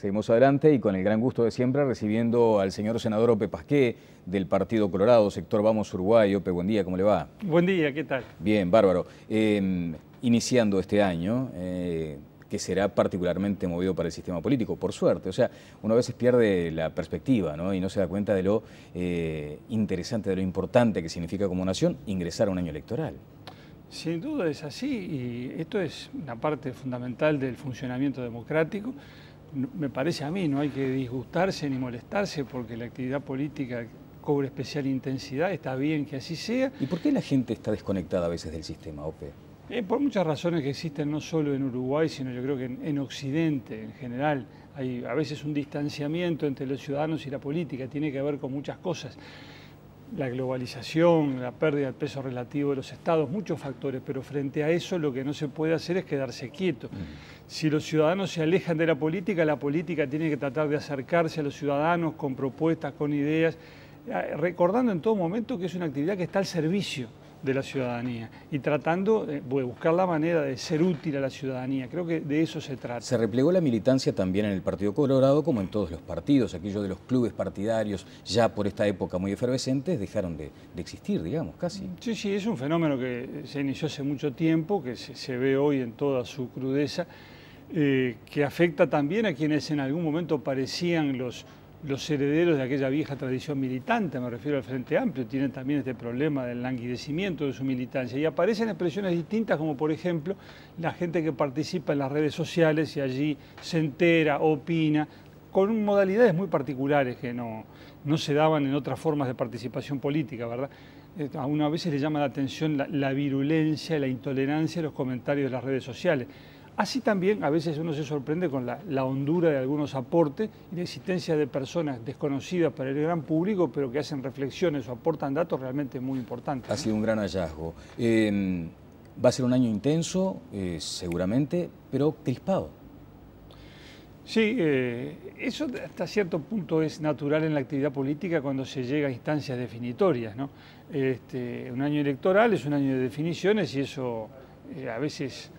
Seguimos adelante y con el gran gusto de siempre recibiendo al señor senador Ope Pasqué del Partido Colorado, sector Vamos Uruguay. Ope, buen día, ¿cómo le va? Buen día, ¿qué tal? Bien, bárbaro. Iniciando este año, que será particularmente movido para el sistema político, por suerte. O sea, uno a veces pierde la perspectiva, ¿no? Y no se da cuenta de lo interesante, de lo importante que significa como nación ingresar a un año electoral. Sin duda es así y esto es una parte fundamental del funcionamiento democrático. Me parece a mí, no hay que disgustarse ni molestarse porque la actividad política cobra especial intensidad, está bien que así sea. ¿Y por qué la gente está desconectada a veces del sistema, Ope? Por muchas razones que existen no solo en Uruguay, sino yo creo que en Occidente en general. Hay a veces un distanciamiento entre los ciudadanos y la política, tiene que ver con muchas cosas. La globalización, la pérdida del peso relativo de los estados, muchos factores, pero frente a eso lo que no se puede hacer es quedarse quieto. Si los ciudadanos se alejan de la política tiene que tratar de acercarse a los ciudadanos con propuestas, con ideas, recordando en todo momento que es una actividad que está al servicio de la ciudadanía y tratando de buscar la manera de ser útil a la ciudadanía. Creo que de eso se trata. Se replegó la militancia también en el Partido Colorado, como en todos los partidos. Aquellos de los clubes partidarios, ya por esta época muy efervescentes, dejaron de existir, digamos, casi. Sí, sí, es un fenómeno que se inició hace mucho tiempo, que se ve hoy en toda su crudeza, que afecta también a quienes en algún momento parecían los herederos de aquella vieja tradición militante, me refiero al Frente Amplio, tienen también este problema del languidecimiento de su militancia. Y aparecen expresiones distintas, como por ejemplo la gente que participa en las redes sociales y allí se entera, opina, con modalidades muy particulares que no se daban en otras formas de participación política, ¿verdad? A uno a veces le llama la atención la virulencia, la intolerancia de los comentarios de las redes sociales. Así también a veces uno se sorprende con la hondura de algunos aportes y la existencia de personas desconocidas para el gran público, pero que hacen reflexiones o aportan datos realmente muy importantes. Ha sido un gran hallazgo. Va a ser un año intenso, seguramente, pero crispado. Sí, eso hasta cierto punto es natural en la actividad política cuando se llega a instancias definitorias, ¿no? Un año electoral es un año de definiciones y eso a veces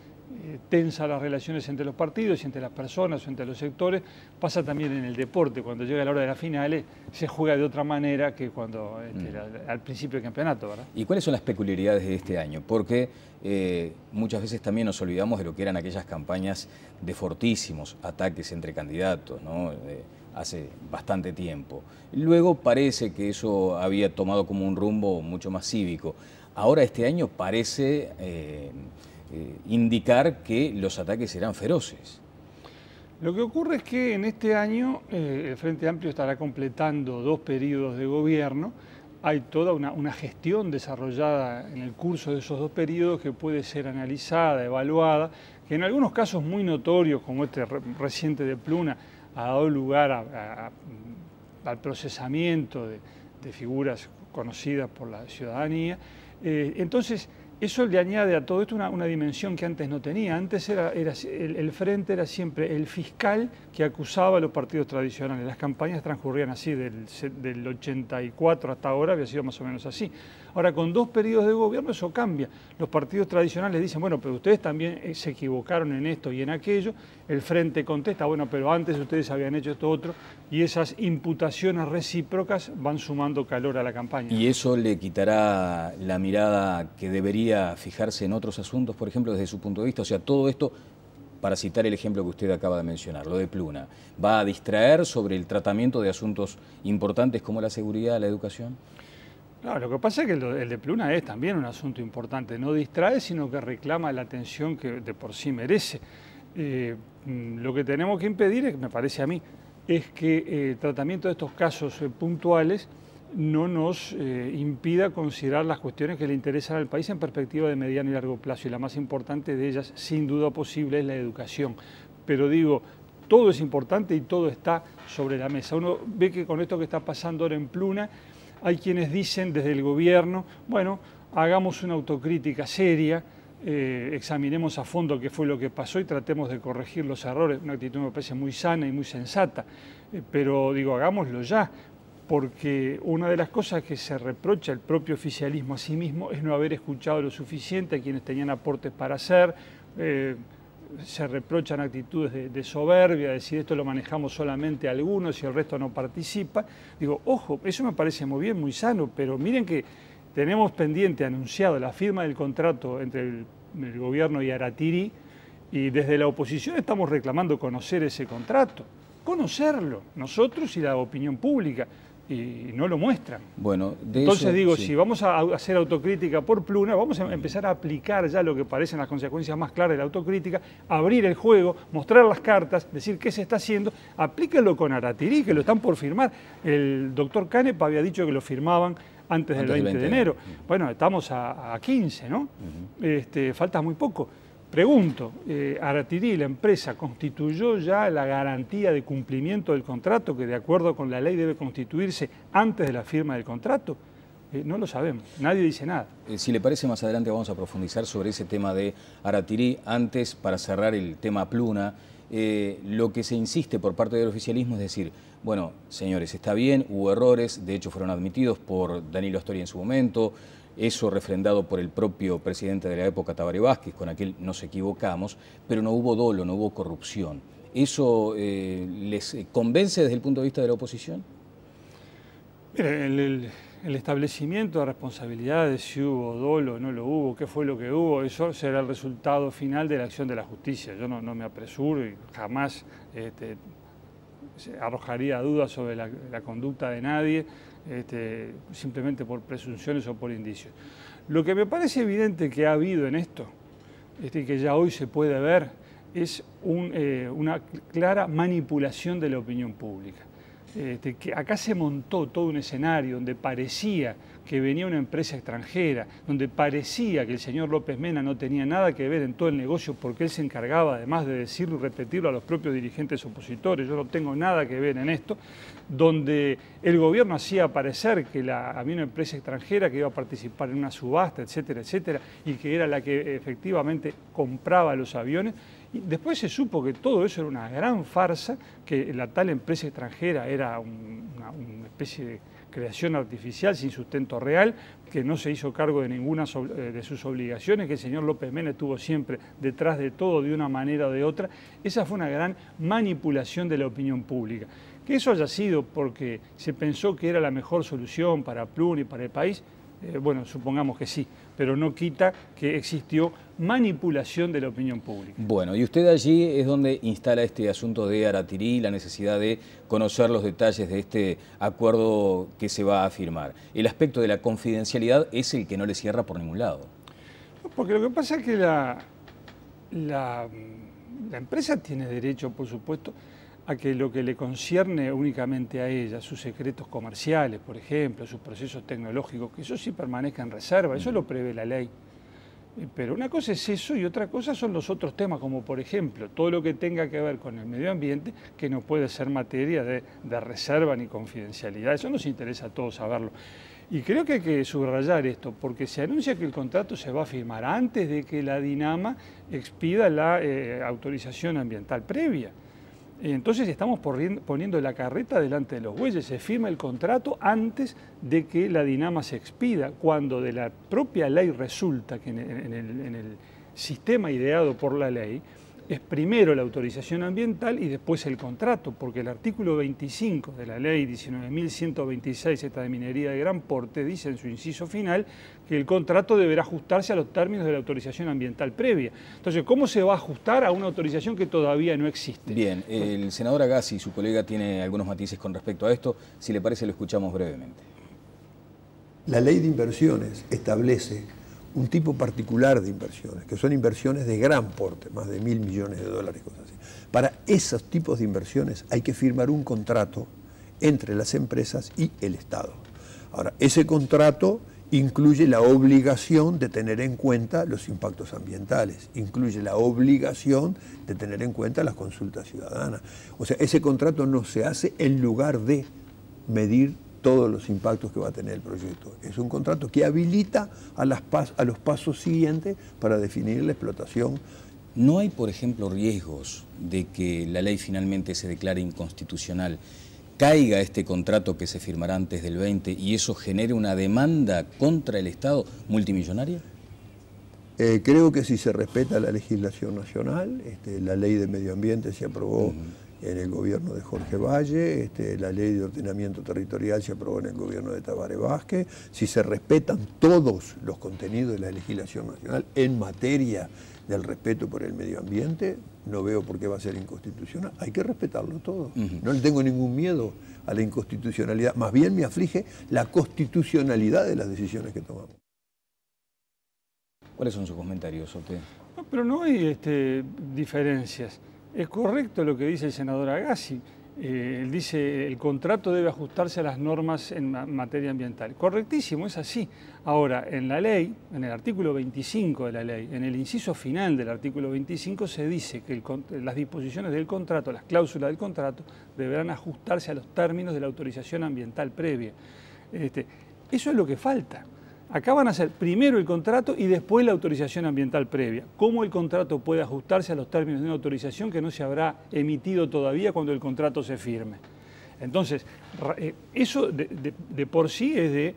tensa las relaciones entre los partidos y entre las personas o entre los sectores. Pasa también en el deporte, cuando llega la hora de las finales se juega de otra manera que cuando al principio del campeonato, ¿verdad? ¿Y cuáles son las peculiaridades de este año? Porque muchas veces también nos olvidamos de lo que eran aquellas campañas de fortísimos ataques entre candidatos, ¿no? Hace bastante tiempo. Luego parece que eso había tomado como un rumbo mucho más cívico. Ahora este año parece indicar que los ataques serán feroces. Lo que ocurre es que en este año el Frente Amplio estará completando 2 periodos de gobierno. Hay toda una gestión desarrollada en el curso de esos 2 periodos que puede ser analizada, evaluada, que en algunos casos muy notorios, como este reciente de Pluna, ha dado lugar al procesamiento de figuras conocidas por la ciudadanía. Entonces, eso le añade a todo esto una dimensión que antes no tenía. Antes el Frente era siempre el fiscal que acusaba a los partidos tradicionales. Las campañas transcurrían así, del 84 hasta ahora había sido más o menos así. Ahora, con 2 periodos de gobierno eso cambia. Los partidos tradicionales dicen, bueno, pero ustedes también se equivocaron en esto y en aquello. El Frente contesta, bueno, pero antes ustedes habían hecho esto otro. Y esas imputaciones recíprocas van sumando calor a la campaña. ¿Y eso le quitará la mirada que debería fijarse en otros asuntos, por ejemplo, desde su punto de vista? O sea, todo esto, para citar el ejemplo que usted acaba de mencionar, lo de Pluna, ¿va a distraer sobre el tratamiento de asuntos importantes como la seguridad, la educación? No, lo que pasa es que el de Pluna es también un asunto importante. No distrae, sino que reclama la atención que de por sí merece. Lo que tenemos que impedir, me parece a mí, es que el tratamiento de estos casos puntuales no nos impida considerar las cuestiones que le interesan al país en perspectiva de mediano y largo plazo. Y la más importante de ellas, sin duda posible, es la educación. Pero digo, todo es importante y todo está sobre la mesa. Uno ve que con esto que está pasando ahora en Pluna, hay quienes dicen desde el gobierno, bueno, hagamos una autocrítica seria, examinemos a fondo qué fue lo que pasó y tratemos de corregir los errores. Una actitud me parece muy sana y muy sensata, pero digo, hagámoslo ya, porque una de las cosas que se reprocha el propio oficialismo a sí mismo es no haber escuchado lo suficiente a quienes tenían aportes para hacer. se reprochan actitudes de soberbia, decir esto lo manejamos solamente algunos y el resto no participa. Digo, ojo, eso me parece muy bien, muy sano, pero miren que tenemos pendiente, anunciado, la firma del contrato entre el gobierno y Aratiri, y desde la oposición estamos reclamando conocer ese contrato, conocerlo, nosotros y la opinión pública, y no lo muestran. Bueno, entonces eso, digo, sí. si vamos a hacer autocrítica por Pluna, vamos a empezar a aplicar ya lo que parecen las consecuencias más claras de la autocrítica, abrir el juego, mostrar las cartas, decir qué se está haciendo, aplíquenlo con Aratiri, que lo están por firmar. El doctor Canepa había dicho que lo firmaban antes del 20 de enero. Bueno, estamos a 15, ¿no? Falta muy poco. Pregunto, Aratiri, la empresa, ¿constituyó ya la garantía de cumplimiento del contrato que de acuerdo con la ley debe constituirse antes de la firma del contrato? No lo sabemos, nadie dice nada. Si le parece, más adelante vamos a profundizar sobre ese tema de Aratiri. Antes, para cerrar el tema Pluna, lo que se insiste por parte del oficialismo es decir, bueno, señores, está bien, hubo errores, de hecho fueron admitidos por Danilo Astori en su momento, eso refrendado por el propio presidente de la época, Tabaré Vázquez, con aquel nos equivocamos, pero no hubo dolo, no hubo corrupción. ¿Eso les convence desde el punto de vista de la oposición? Mira, el establecimiento de responsabilidades, si hubo dolo o no lo hubo, qué fue lo que hubo, eso será el resultado final de la acción de la justicia. Yo no me apresuro y jamás arrojaría dudas sobre la conducta de nadie, simplemente por presunciones o por indicios. Lo que me parece evidente que ha habido en esto, que ya hoy se puede ver, es una clara manipulación de la opinión pública. Que acá se montó todo un escenario donde parecía que venía una empresa extranjera, donde parecía que el señor López Mena no tenía nada que ver en todo el negocio porque él se encargaba, además de decirlo y repetirlo a los propios dirigentes opositores, yo no tengo nada que ver en esto, donde el gobierno hacía parecer que había una empresa extranjera que iba a participar en una subasta, etcétera, etcétera, y que era la que efectivamente compraba los aviones. Y después se supo que todo eso era una gran farsa, que la tal empresa extranjera era una especie de creación artificial sin sustento real, que no se hizo cargo de ninguna de sus obligaciones, que el señor López Mena estuvo siempre detrás de todo de una manera o de otra. Esa fue una gran manipulación de la opinión pública. Que eso haya sido porque se pensó que era la mejor solución para Pluna y para el país, bueno, supongamos que sí, pero no quita que existió manipulación de la opinión pública. Bueno, y usted allí es donde instala este asunto de Aratiri, la necesidad de conocer los detalles de este acuerdo que se va a firmar. El aspecto de la confidencialidad es el que no le cierra por ningún lado. Porque lo que pasa es que la empresa tiene derecho, por supuesto, a que lo que le concierne únicamente a ella, sus secretos comerciales, por ejemplo, sus procesos tecnológicos, que eso sí permanezca en reserva, eso lo prevé la ley. Pero una cosa es eso y otra cosa son los otros temas, como por ejemplo, todo lo que tenga que ver con el medio ambiente, que no puede ser materia de reserva ni confidencialidad. Eso nos interesa a todos saberlo. Y creo que hay que subrayar esto, porque se anuncia que el contrato se va a firmar antes de que la Dinama expida la autorización ambiental previa. Entonces estamos poniendo la carreta delante de los bueyes, se firma el contrato antes de que la Dinama se expida, cuando de la propia ley resulta que en el sistema ideado por la ley es primero la autorización ambiental y después el contrato, porque el artículo 25 de la ley 19.126, esta de minería de gran porte, dice en su inciso final que el contrato deberá ajustarse a los términos de la autorización ambiental previa. Entonces, ¿cómo se va a ajustar a una autorización que todavía no existe? Bien, el senador Agassi, su colega, tiene algunos matices con respecto a esto. Si le parece, lo escuchamos brevemente. La ley de inversiones establece un tipo particular de inversiones, que son inversiones de gran porte, más de $1.000 millones, cosas así. Para esos tipos de inversiones hay que firmar un contrato entre las empresas y el Estado. Ahora, ese contrato incluye la obligación de tener en cuenta los impactos ambientales, incluye la obligación de tener en cuenta las consultas ciudadanas. O sea, ese contrato no se hace en lugar de medir todos los impactos que va a tener el proyecto. Es un contrato que habilita a los pasos siguientes para definir la explotación. ¿No hay, por ejemplo, riesgos de que la ley finalmente se declare inconstitucional, caiga este contrato que se firmará antes del 20 y eso genere una demanda contra el Estado multimillonaria? Creo que si se respeta la legislación nacional, la ley de medio ambiente se aprobó en el gobierno de Jorge Valle, la ley de ordenamiento territorial se aprobó en el gobierno de Tabaré Vázquez, si se respetan todos los contenidos de la legislación nacional en materia del respeto por el medio ambiente, no veo por qué va a ser inconstitucional. Hay que respetarlo todo. No le tengo ningún miedo a la inconstitucionalidad, más bien me aflige la constitucionalidad de las decisiones que tomamos. ¿Cuáles son sus comentarios, Ote? No, pero no hay diferencias. Es correcto lo que dice el senador Agassi. Él dice el contrato debe ajustarse a las normas en materia ambiental. Correctísimo, es así. Ahora, en la ley, en el artículo 25 de la ley, en el inciso final del artículo 25 se dice que las disposiciones del contrato, las cláusulas del contrato, deberán ajustarse a los términos de la autorización ambiental previa. Eso es lo que falta. Acá van a hacer primero el contrato y después la autorización ambiental previa. ¿Cómo el contrato puede ajustarse a los términos de una autorización que no se habrá emitido todavía cuando el contrato se firme? Entonces, eso de por sí es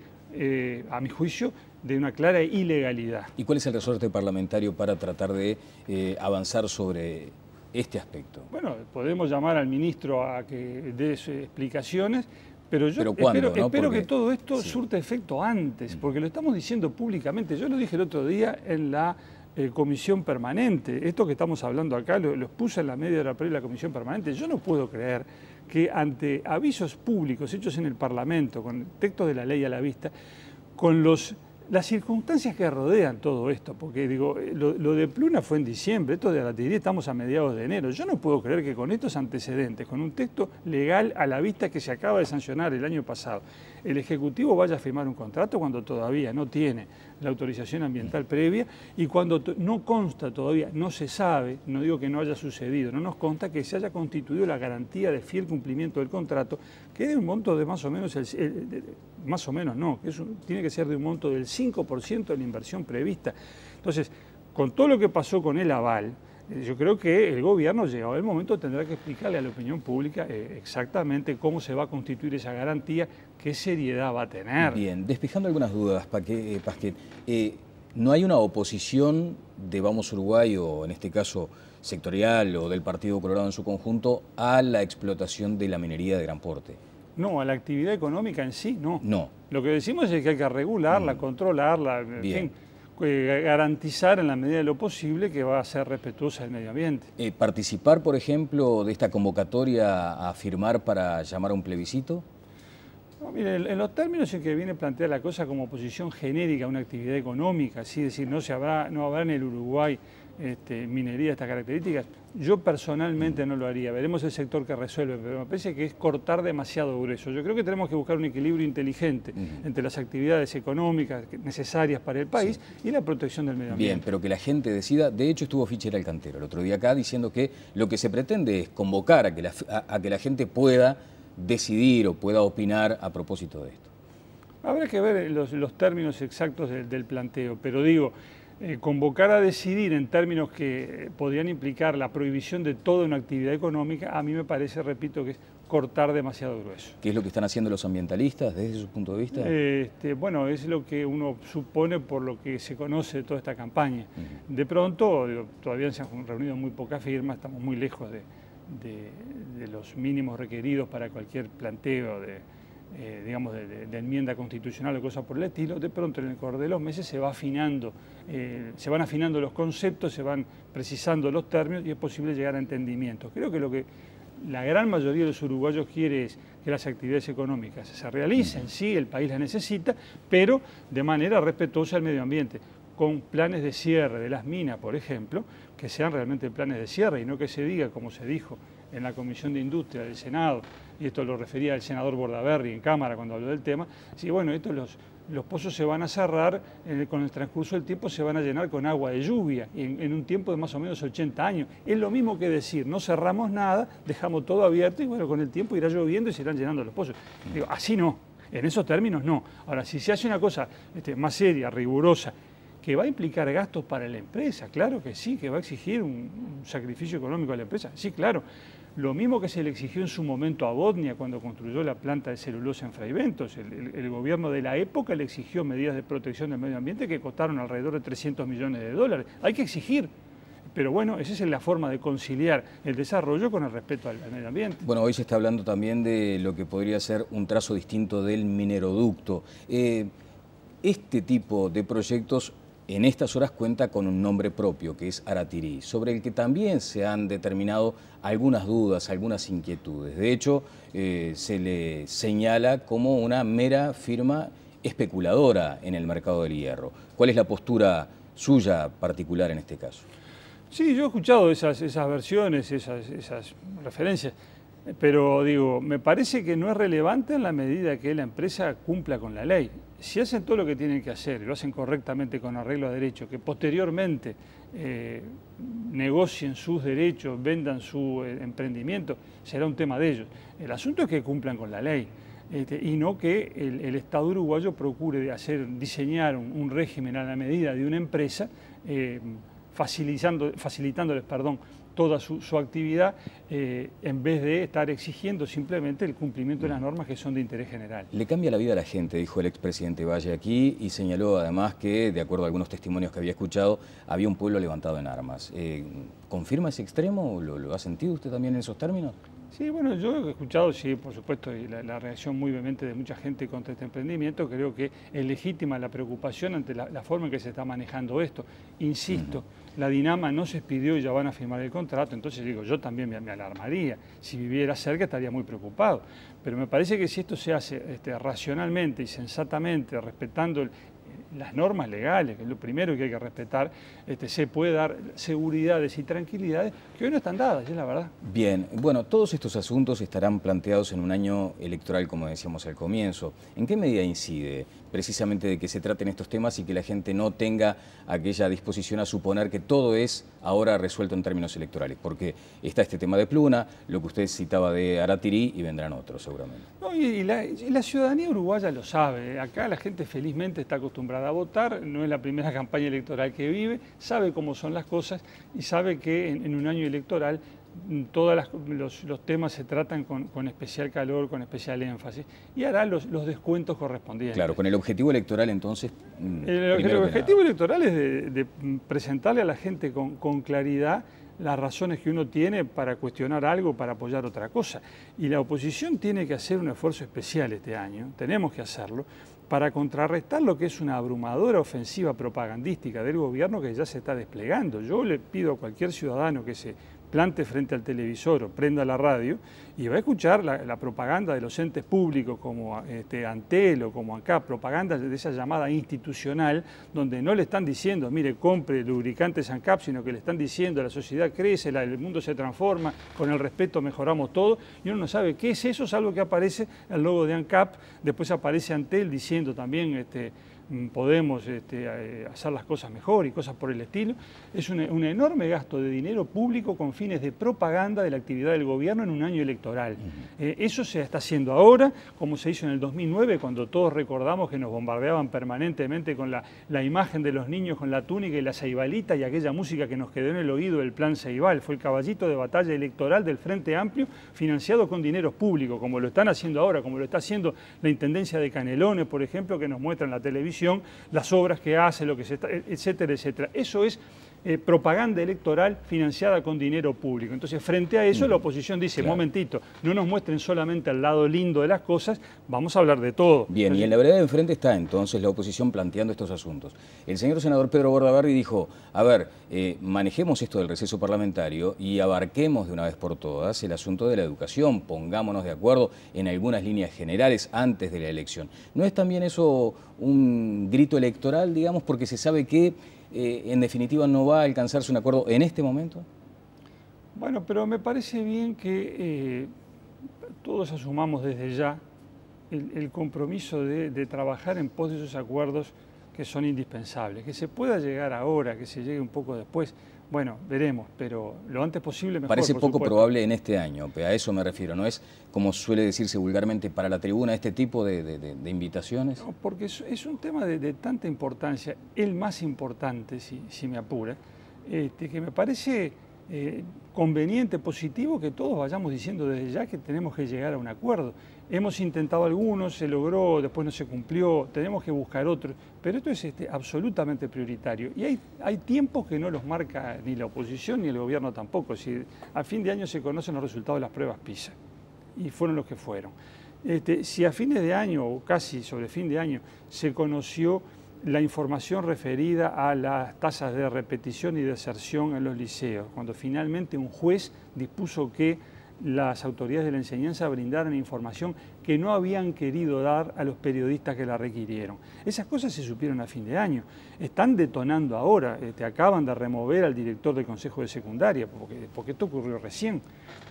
a mi juicio, de una clara ilegalidad. ¿Y cuál es el resorte parlamentario para tratar de avanzar sobre este aspecto? Bueno, podemos llamar al ministro a que dé explicaciones. Pero yo espero que todo esto surta efecto antes, porque lo estamos diciendo públicamente. Yo lo dije el otro día en la comisión permanente. Esto que estamos hablando acá lo puse en la media hora previa de la comisión permanente. Yo no puedo creer que ante avisos públicos hechos en el Parlamento, con textos de la ley a la vista, con las circunstancias que rodean todo esto, porque digo, lo de Pluna fue en diciembre, esto de Artillería estamos a mediados de enero. Yo no puedo creer que con estos antecedentes, con un texto legal a la vista que se acaba de sancionar el año pasado, el Ejecutivo vaya a firmar un contrato cuando todavía no tiene la autorización ambiental previa y cuando no consta todavía, no se sabe, no digo que no haya sucedido, no nos consta que se haya constituido la garantía de fiel cumplimiento del contrato, que es de un monto de más o menos, tiene que ser de un monto del 5% de la inversión prevista. Entonces, con todo lo que pasó con el aval, yo creo que el gobierno, llegado el momento, tendrá que explicarle a la opinión pública exactamente cómo se va a constituir esa garantía, qué seriedad va a tener. Bien, despejando algunas dudas, Pasquet, ¿no hay una oposición de Vamos Uruguay, o en este caso sectorial o del Partido Colorado en su conjunto, a la explotación de la minería de gran porte? No, a la actividad económica en sí, no. No. Lo que decimos es que hay que regularla, controlarla, en fin, garantizar en la medida de lo posible que va a ser respetuosa del medio ambiente. ¿Participar, por ejemplo, de esta convocatoria a firmar para llamar a un plebiscito? No, mire, en los términos en que viene planteada la cosa como oposición genérica a una actividad económica, así decir, no habrá en el Uruguay minería de estas características, yo personalmente no lo haría. Veremos el sector que resuelve, pero me parece que es cortar demasiado grueso. Yo creo que tenemos que buscar un equilibrio inteligente entre las actividades económicas necesarias para el país y la protección del medio ambiente. Bien, pero que la gente decida. De hecho, estuvo Fischer Alcantero el otro día acá diciendo que lo que se pretende es convocar a que la gente pueda decidir o pueda opinar a propósito de esto. Habrá que ver los términos exactos del planteo, pero digo, convocar a decidir en términos que podrían implicar la prohibición de toda una actividad económica, a mí me parece, repito, que es cortar demasiado grueso. ¿Qué es lo que están haciendo los ambientalistas desde su punto de vista? Bueno, es lo que uno supone por lo que se conoce de toda esta campaña. De pronto, todavía se han reunido muy pocas firmas, estamos muy lejos de los mínimos requeridos para cualquier planteo de enmienda constitucional o cosas por el estilo. De pronto, en el correr de los meses se van afinando los conceptos, se van precisando los términos y es posible llegar a entendimientos. Creo que lo que la gran mayoría de los uruguayos quiere es que las actividades económicas se realicen, sí, el país las necesita, pero de manera respetuosa al medio ambiente, con planes de cierre de las minas, por ejemplo, que sean realmente planes de cierre y no que se diga, como se dijo en la Comisión de Industria del Senado, y esto lo refería el senador Bordaberry en Cámara cuando habló del tema, sí, bueno, los pozos se van a cerrar, con el transcurso del tiempo se van a llenar con agua de lluvia, en un tiempo de más o menos 80 años. Es lo mismo que decir, no cerramos nada, dejamos todo abierto y bueno, con el tiempo irá lloviendo y se irán llenando los pozos. Digo, así no, en esos términos no. Ahora, si se hace una cosa más seria, rigurosa, que va a implicar gastos para la empresa, claro que sí, que va a exigir un sacrificio económico a la empresa, sí, claro. Lo mismo que se le exigió en su momento a Botnia cuando construyó la planta de celulosa en Fray Bentos. El gobierno de la época le exigió medidas de protección del medio ambiente que costaron alrededor de 300 millones de dólares. Hay que exigir. Pero bueno, esa es la forma de conciliar el desarrollo con el respeto al medio ambiente. Bueno, hoy se está hablando también de lo que podría ser un trazo distinto del mineroducto. Este tipo de proyectos en estas horas cuenta con un nombre propio, que es Aratirí, sobre el que también se han determinado algunas dudas, algunas inquietudes. De hecho, se le señala como una mera firma especuladora en el mercado del hierro. ¿Cuál es la postura suya particular en este caso? Sí, yo he escuchado esas versiones, esas referencias, pero digo, me parece que no es relevante en la medida que la empresa cumpla con la ley. Si hacen todo lo que tienen que hacer, y lo hacen correctamente con arreglo a derecho, que posteriormente negocien sus derechos, vendan su emprendimiento, será un tema de ellos. El asunto es que cumplan con la ley. Y no que el Estado uruguayo procure diseñar un régimen a la medida de una empresa, facilitándoles toda su actividad, en vez de estar exigiendo simplemente el cumplimiento de las normas que son de interés general. Le cambia la vida a la gente, dijo el expresidente Valle aquí, y señaló además que, de acuerdo a algunos testimonios que había escuchado, había un pueblo levantado en armas. ¿Confirma ese extremo? ¿Lo ha sentido usted también en esos términos? Sí, bueno, yo he escuchado, sí, por supuesto, y la reacción muy vehemente de mucha gente contra este emprendimiento. Creo que es legítima la preocupación ante la forma en que se está manejando esto. Insisto, la Dinama no se expidió y ya van a firmar el contrato, entonces digo, yo también me alarmaría. Si viviera cerca estaría muy preocupado. Pero me parece que si esto se hace racionalmente y sensatamente, respetando las normas legales, que es lo primero que hay que respetar, se puede dar seguridades y tranquilidades que hoy no están dadas, es la verdad. Bien, bueno, todos estos asuntos estarán planteados en un año electoral, como decíamos al comienzo. ¿En qué medida incide precisamente de que se traten estos temas y que la gente no tenga aquella disposición a suponer que todo es ahora resuelto en términos electorales? Porque está este tema de Pluna, lo que usted citaba de Aratirí, y vendrán otros seguramente. No, y la ciudadanía uruguaya lo sabe. Acá la gente felizmente está acostumbrada a votar, no es la primera campaña electoral que vive, sabe cómo son las cosas y sabe que en un año electoral todos los temas se tratan con especial calor, con especial énfasis, y hará los descuentos correspondientes. Claro, con el objetivo electoral entonces... El objetivo electoral es de presentarle a la gente con claridad las razones que uno tiene para cuestionar algo, para apoyar otra cosa. Y la oposición tiene que hacer un esfuerzo especial este año, tenemos que hacerlo, para contrarrestar lo que es una abrumadora ofensiva propagandística del gobierno que ya se está desplegando. Yo le pido a cualquier ciudadano que se plante frente al televisor o prenda la radio y va a escuchar la propaganda de los entes públicos como Antel o como ANCAP, propaganda de esa llamada institucional, donde no le están diciendo, mire, compre lubricantes ANCAP, sino que le están diciendo, la sociedad crece, el mundo se transforma, con el respeto mejoramos todo, y uno no sabe qué es eso, salvo que aparece el logo de ANCAP, después aparece Antel diciendo también podemos hacer las cosas mejor y cosas por el estilo. Es un enorme gasto de dinero público con fines de propaganda de la actividad del gobierno en un año electoral. Eso se está haciendo ahora, como se hizo en el 2009, cuando todos recordamos que nos bombardeaban permanentemente con la imagen de los niños con la túnica y la ceibalita y aquella música que nos quedó en el oído del Plan Ceibal. Fue el caballito de batalla electoral del Frente Amplio, financiado con dineros públicos, como lo están haciendo ahora, como lo está haciendo la Intendencia de Canelones, por ejemplo, que nos muestra en la televisión las obras que hace, lo que se está, etcétera, etcétera. Eso es propaganda electoral financiada con dinero público. Entonces, frente a eso, la oposición dice, claro, momentito, no nos muestren solamente el lado lindo de las cosas, vamos a hablar de todo. Bien, y en la vereda de enfrente está entonces la oposición planteando estos asuntos. El señor senador Pedro Bordaberry dijo, a ver, manejemos esto del receso parlamentario y abarquemos de una vez por todas el asunto de la educación, pongámonos de acuerdo en algunas líneas generales antes de la elección. ¿No es también eso un grito electoral, digamos, porque se sabe que en definitiva no va a alcanzarse un acuerdo en este momento? Bueno, pero me parece bien que todos asumamos desde ya el compromiso de trabajar en pos de esos acuerdos que son indispensables. Que se pueda llegar ahora, que se llegue un poco después, bueno, veremos, pero lo antes posible mejor. Parece poco probable en este año, a eso me refiero, ¿no es, como suele decirse vulgarmente, para la tribuna este tipo de invitaciones? No, porque es un tema de tanta importancia, el más importante, si me apura, que me parece conveniente, positivo, que todos vayamos diciendo desde ya que tenemos que llegar a un acuerdo. Hemos intentado algunos, se logró, después no se cumplió, tenemos que buscar otros, pero esto es absolutamente prioritario. Y hay tiempos que no los marca ni la oposición ni el gobierno tampoco. Si a fin de año se conocen los resultados de las pruebas PISA, y fueron los que fueron. Si a fines de año, o casi sobre fin de año, se conoció la información referida a las tasas de repetición y deserción en los liceos, cuando finalmente un juez dispuso que las autoridades de la enseñanza brindaran información que no habían querido dar a los periodistas que la requirieron. Esas cosas se supieron a fin de año. Están detonando ahora. Acaban de remover al director del Consejo de Secundaria, porque esto ocurrió recién.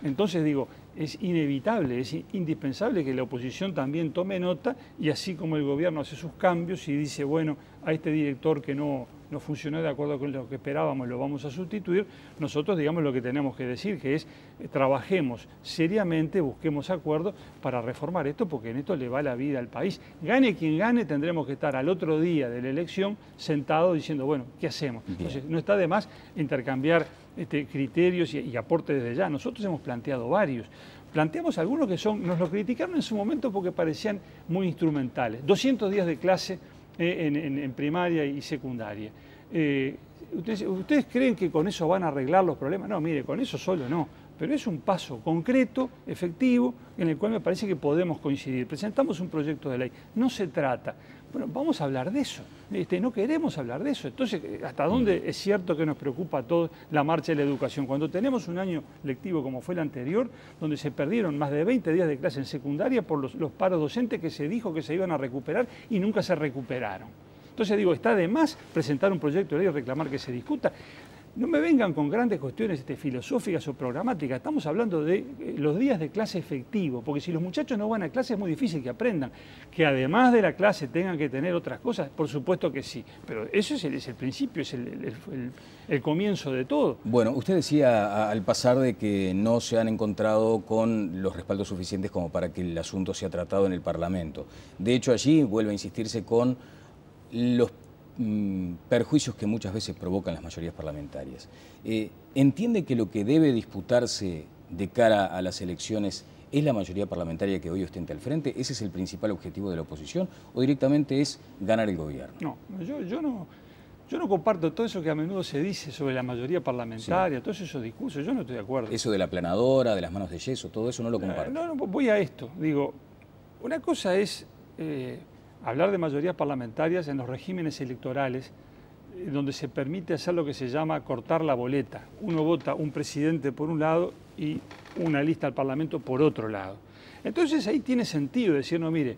Entonces digo, es inevitable, es indispensable que la oposición también tome nota, y así como el gobierno hace sus cambios y dice, bueno, a este director que no funcionó de acuerdo con lo que esperábamos, lo vamos a sustituir, nosotros digamos lo que tenemos que decir, que es trabajemos seriamente, busquemos acuerdos para reformar esto, porque en esto le va la vida al país. Gane quien gane, tendremos que estar al otro día de la elección sentados diciendo, bueno, ¿qué hacemos? Bien. Entonces, no está de más intercambiar criterios y aportes desde ya. Nosotros hemos planteado varios. Planteamos algunos que nos lo criticaron en su momento porque parecían muy instrumentales. 200 días de clase en primaria y secundaria. ¿Ustedes creen que con eso van a arreglar los problemas? No, mire, con eso solo no. Pero es un paso concreto, efectivo, en el cual me parece que podemos coincidir. Presentamos un proyecto de ley. No se trata. Bueno, vamos a hablar de eso. No queremos hablar de eso. Entonces, ¿hasta dónde es cierto que nos preocupa a todos la marcha de la educación? Cuando tenemos un año lectivo como fue el anterior, donde se perdieron más de 20 días de clase en secundaria por los paros docentes que se dijo que se iban a recuperar y nunca se recuperaron. Entonces digo, está de más presentar un proyecto de ley y reclamar que se discuta. No me vengan con grandes cuestiones filosóficas o programáticas, estamos hablando de los días de clase efectivos, porque si los muchachos no van a clase es muy difícil que aprendan. Que además de la clase tengan que tener otras cosas, por supuesto que sí, pero eso es el principio, es el comienzo de todo. Bueno, usted decía al pasar de que no se han encontrado con los respaldos suficientes como para que el asunto sea tratado en el Parlamento. De hecho, allí vuelve a insistirse con los perjuicios que muchas veces provocan las mayorías parlamentarias. ¿Entiende que lo que debe disputarse de cara a las elecciones es la mayoría parlamentaria que hoy ostenta al frente? ¿Ese es el principal objetivo de la oposición o directamente es ganar el gobierno? No, yo no comparto todo eso que a menudo se dice sobre la mayoría parlamentaria, sí, todos esos discursos, yo no estoy de acuerdo. Eso de la aplanadora, de las manos de yeso, todo eso no lo comparto. No, voy a esto. Digo, una cosa es hablar de mayorías parlamentarias en los regímenes electorales, donde se permite hacer lo que se llama cortar la boleta. Uno vota un presidente por un lado y una lista al Parlamento por otro lado. Entonces ahí tiene sentido decir, no, mire,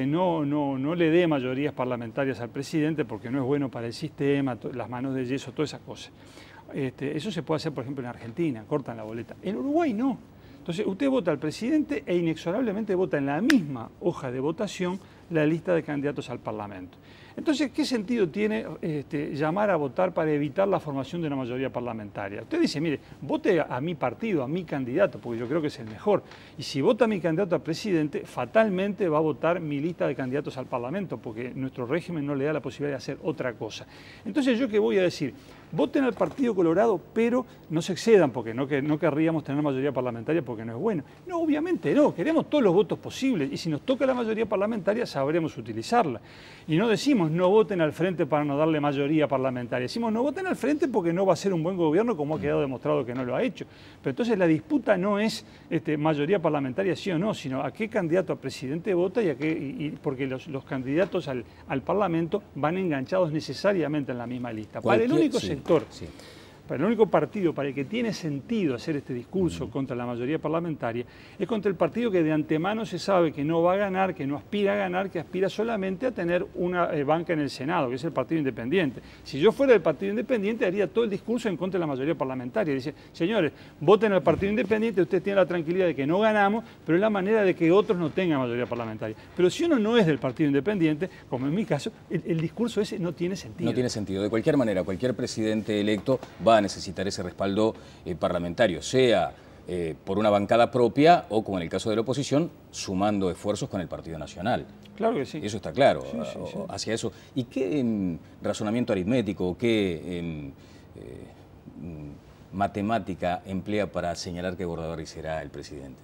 no le dé mayorías parlamentarias al presidente porque no es bueno para el sistema, las manos de yeso, todas esas cosas. Eso se puede hacer, por ejemplo, en Argentina, cortan la boleta. En Uruguay no. Entonces usted vota al presidente e inexorablemente vota en la misma hoja de votación la lista de candidatos al Parlamento. Entonces, ¿qué sentido tiene llamar a votar para evitar la formación de una mayoría parlamentaria? Usted dice, mire, vote a mi partido, a mi candidato, porque yo creo que es el mejor. Y si vota a mi candidato a presidente, fatalmente va a votar mi lista de candidatos al Parlamento, porque nuestro régimen no le da la posibilidad de hacer otra cosa. Entonces, ¿yo qué voy a decir? Voten al Partido Colorado, pero no se excedan, porque no querríamos tener mayoría parlamentaria porque no es bueno. No, obviamente no, queremos todos los votos posibles, y si nos toca la mayoría parlamentaria, sabremos utilizarla. Y no decimos no voten al frente para no darle mayoría parlamentaria, decimos no voten al frente porque no va a ser un buen gobierno, como ha quedado demostrado que no lo ha hecho. Pero entonces la disputa no es mayoría parlamentaria sí o no, sino a qué candidato a presidente vota porque los candidatos al Parlamento van enganchados necesariamente en la misma lista. Para el único sector, para el único partido para el que tiene sentido hacer este discurso contra la mayoría parlamentaria, es contra el partido que de antemano se sabe que no va a ganar, que no aspira a ganar, que aspira solamente a tener una banca en el Senado, que es el Partido Independiente. Si yo fuera del Partido Independiente, haría todo el discurso en contra de la mayoría parlamentaria. Dice, señores, voten al Partido Independiente, ustedes tienen la tranquilidad de que no ganamos, pero es la manera de que otros no tengan mayoría parlamentaria. Pero si uno no es del Partido Independiente, como en mi caso, el discurso ese no tiene sentido. No tiene sentido. De cualquier manera, cualquier presidente electo va a necesitar ese respaldo parlamentario, sea por una bancada propia o, como en el caso de la oposición, sumando esfuerzos con el Partido Nacional. Claro que sí. Eso está claro, sí. Hacia eso. ¿Y qué razonamiento aritmético, qué matemática emplea para señalar que Bordaberry será el presidente?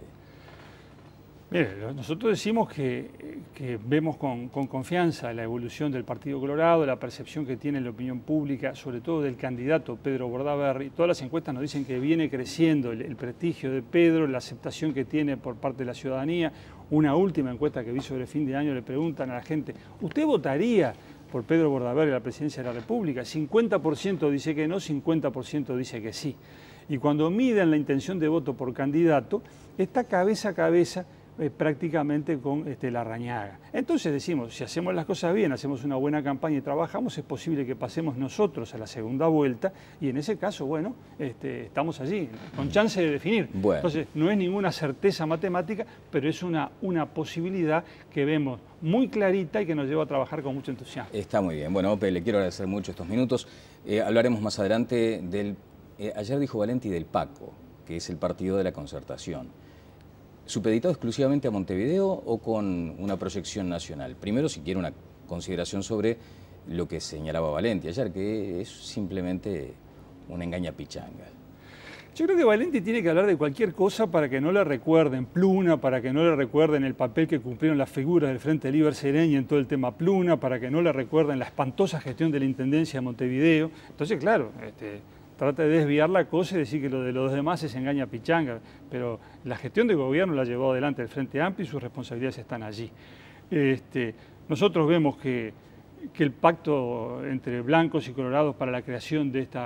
Mire, nosotros decimos que vemos con confianza la evolución del Partido Colorado, la percepción que tiene la opinión pública, sobre todo del candidato Pedro Bordaberry. Todas las encuestas nos dicen que viene creciendo el prestigio de Pedro, la aceptación que tiene por parte de la ciudadanía. Una última encuesta que vi sobre fin de año le preguntan a la gente, ¿usted votaría por Pedro Bordaberry a la presidencia de la República? 50% dice que no, 50% dice que sí. Y cuando miden la intención de voto por candidato, está cabeza a cabeza prácticamente con Larrañaga. Entonces decimos, si hacemos las cosas bien, hacemos una buena campaña y trabajamos, es posible que pasemos nosotros a la segunda vuelta y en ese caso, bueno, estamos allí, con chance de definir. Bueno. Entonces, no es ninguna certeza matemática, pero es una posibilidad que vemos muy clarita y que nos lleva a trabajar con mucho entusiasmo. Está muy bien. Bueno, Ope, le quiero agradecer mucho estos minutos. Hablaremos más adelante del... ayer dijo Valenti del PACO, que es el Partido de la Concertación. ¿Supeditado exclusivamente a Montevideo o con una proyección nacional? Primero, si quiere una consideración sobre lo que señalaba Valenti ayer, que es simplemente una engañapichanga. Yo creo que Valenti tiene que hablar de cualquier cosa para que no le recuerden Pluna, para que no le recuerden el papel que cumplieron las figuras del Frente Liber Sereñi en todo el tema Pluna, para que no le recuerden la espantosa gestión de la Intendencia de Montevideo. Entonces, claro, trata de desviar la cosa y decir que lo de los demás es engaña pichanga, pero la gestión de gobierno la llevó adelante el Frente Amplio y sus responsabilidades están allí. Nosotros vemos que el pacto entre blancos y colorados para la creación de este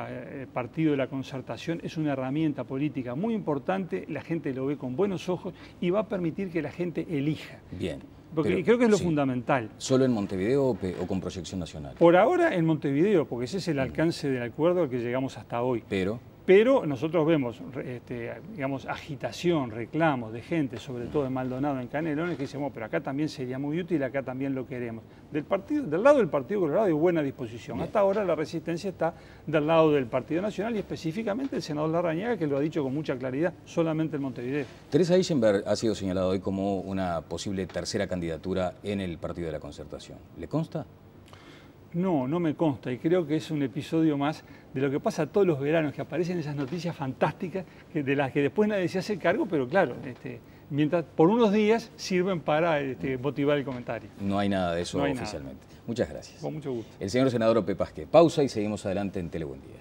partido de la concertación es una herramienta política muy importante, la gente lo ve con buenos ojos y va a permitir que la gente elija. Bien. Porque creo que es lo fundamental. ¿Solo en Montevideo o con proyección nacional? Por ahora en Montevideo, porque ese es el alcance del acuerdo al que llegamos hasta hoy. Pero nosotros vemos, digamos, agitación, reclamos de gente, sobre todo de Maldonado en Canelones, que dicen, bueno, pero acá también sería muy útil, acá también lo queremos. Del lado del Partido Colorado hay buena disposición. Bien. Hasta ahora la resistencia está del lado del Partido Nacional y específicamente el senador Larrañaga, que lo ha dicho con mucha claridad, solamente en Montevideo. Teresa Eichenberg ha sido señalada hoy como una posible tercera candidatura en el Partido de la Concertación. ¿Le consta? No, no me consta y creo que es un episodio más de lo que pasa todos los veranos, que aparecen esas noticias fantásticas de las que después nadie se hace cargo, pero claro, mientras por unos días sirven para motivar el comentario. No hay nada de eso oficialmente. Muchas gracias. Con mucho gusto. El señor senador Ope Pasquet. Pausa y seguimos adelante en Tele Buen Día.